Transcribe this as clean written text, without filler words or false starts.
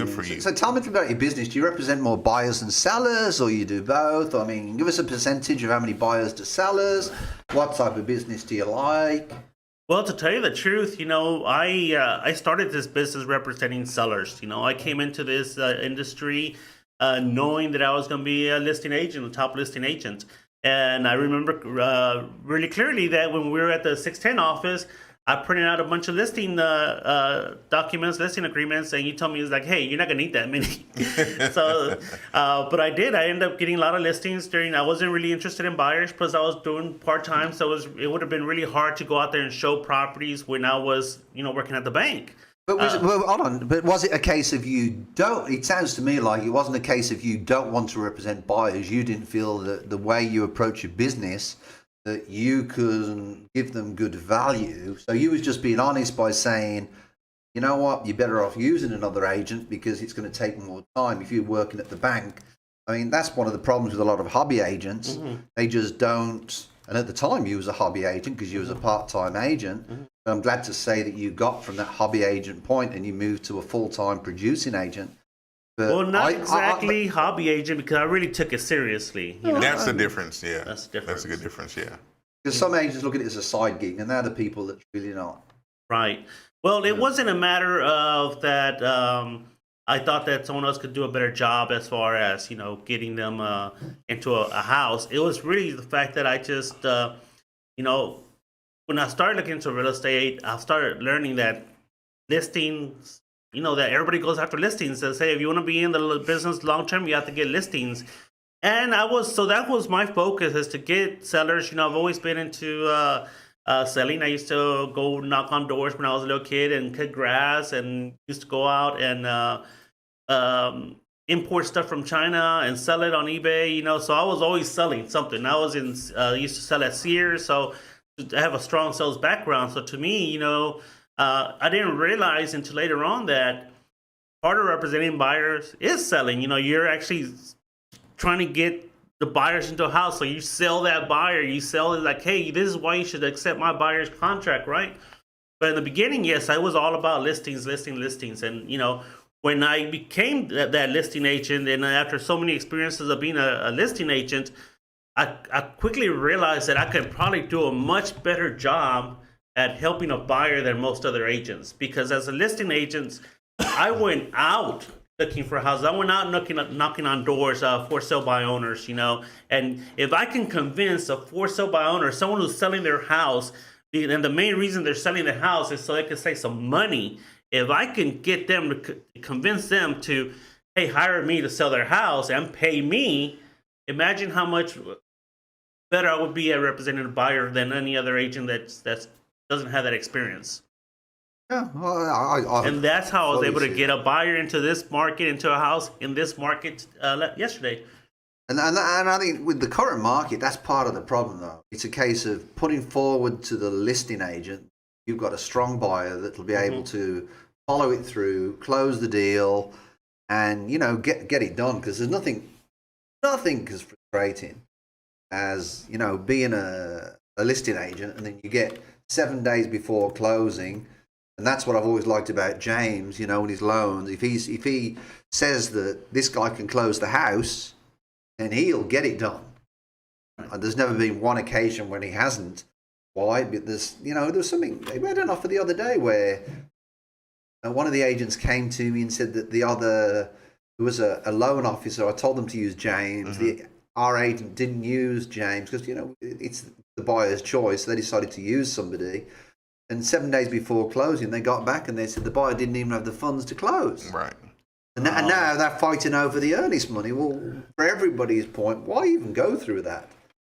Good for you. So tell me about your business. Do you represent more buyers than sellers, or you do both? I mean, give us a percentage of how many buyers to sellers. What type of business do you like? Well, to tell you the truth, I started this business representing sellers. I came into this industry knowing that I was going to be a listing agent, a top listing agent. And I remember really clearly that when we were at the 610 office, I printed out a bunch of listing documents, listing agreements, and you told me, it's like, hey, you're not going to need that many. But I did. I ended up getting a lot of listings I wasn't really interested in buyers, plus I was doing part-time, so it would have been really hard to go out there and show properties when I was, working at the bank. But hold on. But was it a case of you don't? It sounds to me like it wasn't a case of you don't want to represent buyers. You didn't feel that the way you approach your business that you could give them good value. So you was just being honest by saying, you know what, you're better off using another agent because it's going to take more time. If you're working at the bank, I mean, that's one of the problems with a lot of hobby agents. Mm-hmm. They just don't. And at the time, you was a hobby agent because you was a part-time agent. Mm-hmm. I'm glad to say that you got from that hobby agent point and you moved to a full-time producing agent. But well, not exactly hobby agent because I really took it seriously. That's the difference, yeah. That's the difference. That's a good difference, yeah. Because some agents look at it as a side gig, and they're the people that's really not. Right. Well, it wasn't a matter of that. I thought that someone else could do a better job as far as getting them into a house. It was really the fact that I just when I started looking into real estate, I started learning that listings. That everybody goes after listings. They say if you want to be in the business long term, you have to get listings. And that was my focus, is to get sellers. I've always been into selling. I used to go knock on doors when I was a little kid and cut grass, and used to go out and import stuff from China and sell it on eBay. So I was always selling something. I was used to sell at Sears, so I have a strong sales background. So to me, I didn't realize until later on that part of representing buyers is selling. You're actually trying to get the buyers into a house. So you sell that buyer. You sell it like, hey, this is why you should accept my buyer's contract, right? But in the beginning, yes, I was all about listings. And, when I became that listing agent, and after so many experiences of being a listing agent, I quickly realized that I could probably do a much better job at helping a buyer than most other agents. Because as a listing agent, I went out looking for houses. I went out knocking on doors for sale by owners, And if I can convince a for sale by owner, someone who's selling their house, and the main reason they're selling the house is so they can save some money. If I can get them to convince them to, hey, hire me to sell their house and pay me, imagine how much better I would be at representing a buyer than any other agent that doesn't have that experience. Yeah, well, and that's how I was able to get a buyer into this market, into a house in this market yesterday. And I think with the current market, that's part of the problem, though. It's a case of putting forward to the listing agent, you've got a strong buyer that will be able to follow it through, close the deal, and get it done. Because there's nothing as frustrating as being a listing agent, and then you get 7 days before closing. And that's what I've always liked about James, with his loans. If he says that this guy can close the house, then he'll get it done. And there's never been one occasion when he hasn't. Why? Because there was something. We had an offer the other day where one of the agents came to me and said that there was a loan officer. I told them to use James. Mm-hmm. Our agent didn't use James because it's the buyer's choice. They decided to use somebody. And 7 days before closing, they got back and they said the buyer didn't even have the funds to close. Right. And now they're fighting over the earnest money. Well, for everybody's point, why even go through that?